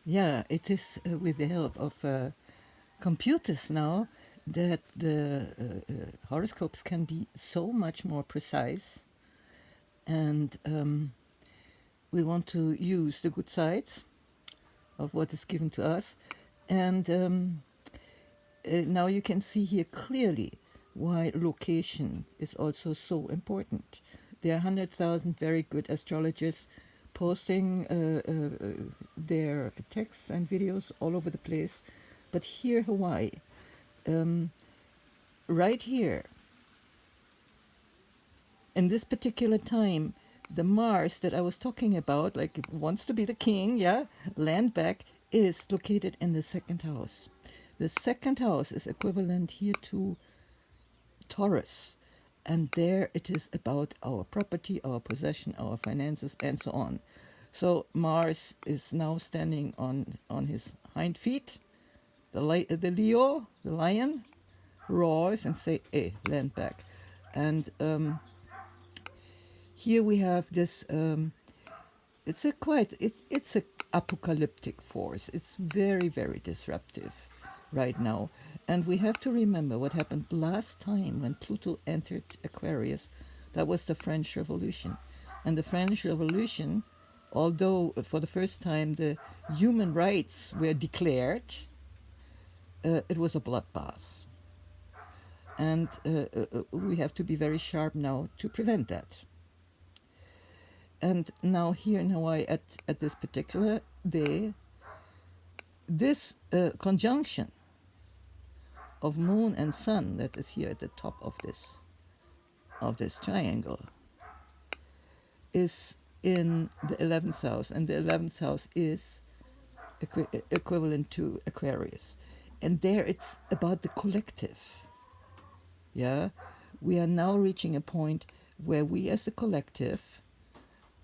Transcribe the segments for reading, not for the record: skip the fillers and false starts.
Yeah, it is with the help of computers now that the horoscopes can be so much more precise, and we want to use the good sides of what is given to us. And now you can see here clearly why location is also so important. There are 100,000 very good astrologers posting their texts and videos all over the place. But here, Hawaii, um, right here, in this particular time, the Mars that I was talking about, like it wants to be the king, yeah, land back, is located in the second house. The second house is equivalent here to Taurus. And there it is about our property, our possession, our finances, and so on. So Mars is now standing on his hind feet. The Leo, the lion, roars and say, "Hey, land back." And here we have this. It's a apocalyptic force. It's very very disruptive right now, and we have to remember what happened last time when Pluto entered Aquarius. That was the French Revolution, and the French Revolution, although for the first time the human rights were declared, it was a bloodbath, and we have to be very sharp now to prevent that. And now here in Hawaii, at this particular day, this conjunction of moon and sun that is here at the top of this triangle is in the 11th house, and the 11th house is equivalent to Aquarius, and there it's about the collective. Yeah, we are now reaching a point where we as a collective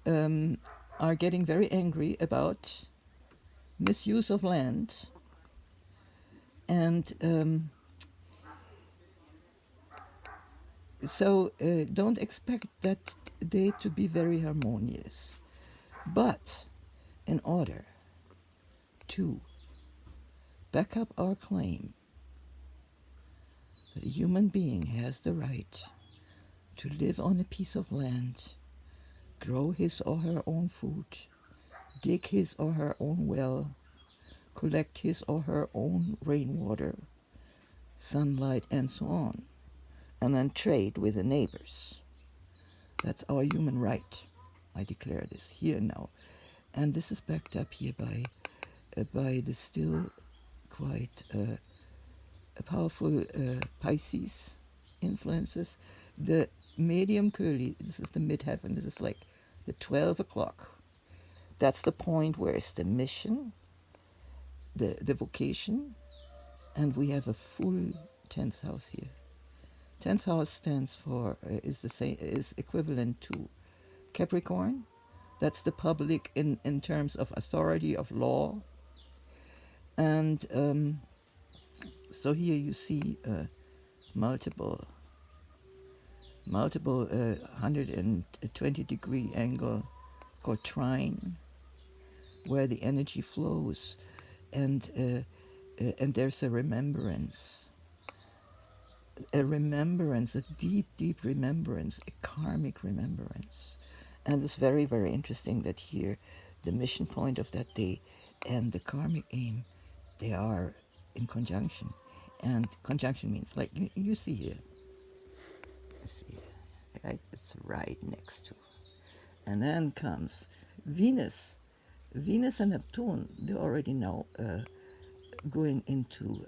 are getting very angry about misuse of land, and so don't expect that day to be very harmonious. But in order to back up our claim that a human being has the right to live on a piece of land, grow his or her own food, dig his or her own well, collect his or her own rainwater, sunlight, and so on, and then trade with the neighbors. That's our human right. I declare this here now. And this is backed up here by the still quite powerful Pisces influences. The medium curly, this is the midheaven, this is like the 12 o'clock. That's the point where it's the mission, the vocation, and we have a full 10th house here. 10th house stands for, is the same, is equivalent to Capricorn. That's the public in terms of authority of law. And so here you see multiple 120-degree angle called trine, where the energy flows, and there's a remembrance, a deep remembrance, a karmic remembrance. And it's very, very interesting that here the mission point of that day and the karmic aim, they are in conjunction. And conjunction means, like you see here, see, right? It's right next to. And then comes Venus. Venus and Neptune, they already know going into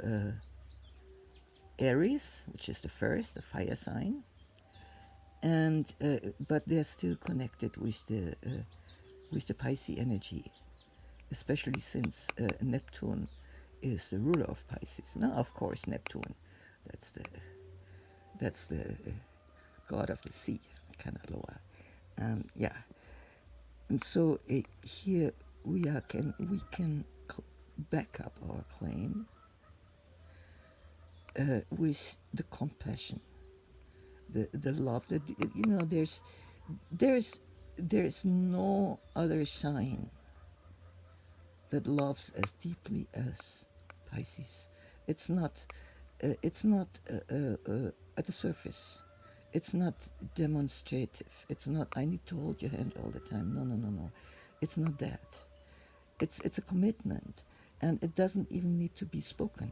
Aries, which is the first, the fire sign, and but they're still connected with the Pisces energy, especially since Neptune is the ruler of Pisces. Now, of course, Neptune, that's the god of the sea, Kanaloa. Yeah, and so here we can back up our claim with the compassion, the love that there's no other sign that loves as deeply as Pisces. It's not. It's not at the surface. It's not demonstrative. It's not. I need to hold your hand all the time. No, no, no, no. It's not that. It's a commitment, and it doesn't even need to be spoken.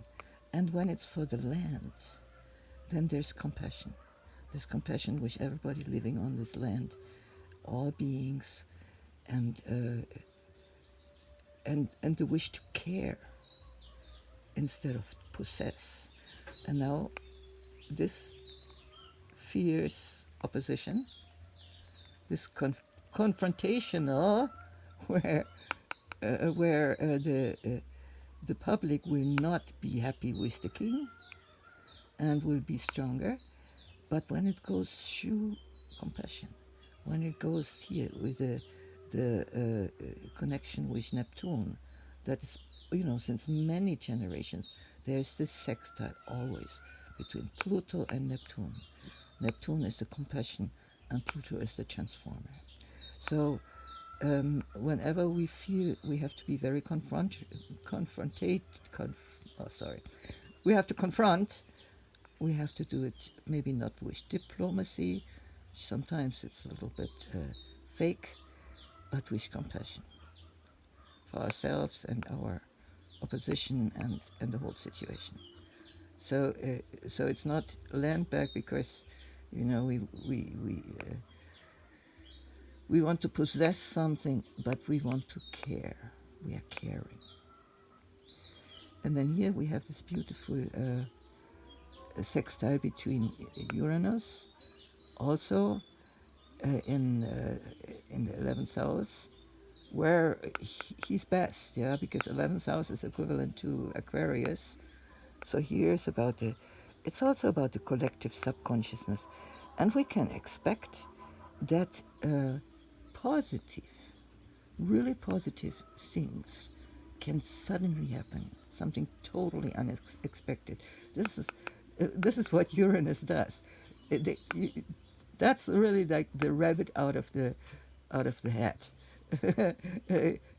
And when it's for the land, then there's compassion. There's compassion with everybody living on this land, all beings, and and the wish to care instead of possess. And now this fierce opposition, this confrontational, where the public will not be happy with the king and will be stronger, but when it goes through compassion, when it goes here with the connection with Neptune, that is, since many generations, there's this sextile always between Pluto and Neptune. Neptune is the compassion, and Pluto is the transformer. So whenever we feel we have to be very we have to confront, we have to do it maybe not with diplomacy, sometimes it's a little bit fake, but with compassion for ourselves and our opposition and the whole situation. So it's not land back because we want to possess something, but we want to care. We are caring. And then here we have this beautiful sextile between Uranus, also in the 11th house, where he's best, yeah, because 11th house is equivalent to Aquarius. So here's it's also about the collective subconsciousness, and we can expect that positive, really positive things can suddenly happen, something totally unexpected. This is what Uranus does. That's really like the rabbit out of the hat.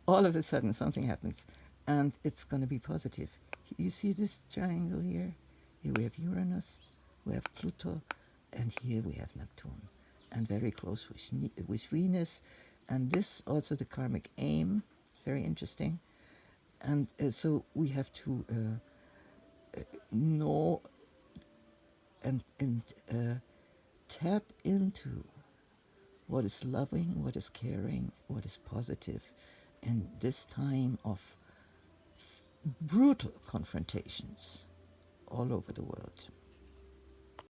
All of a sudden something happens, and it's going to be positive. You see this triangle here? Here we have Uranus, we have Pluto, and here we have Neptune, and very close with Venus, and this also the karmic aim, very interesting. And so we have to know and tap into what is loving, what is caring, what is positive in this time of brutal confrontations all over the world.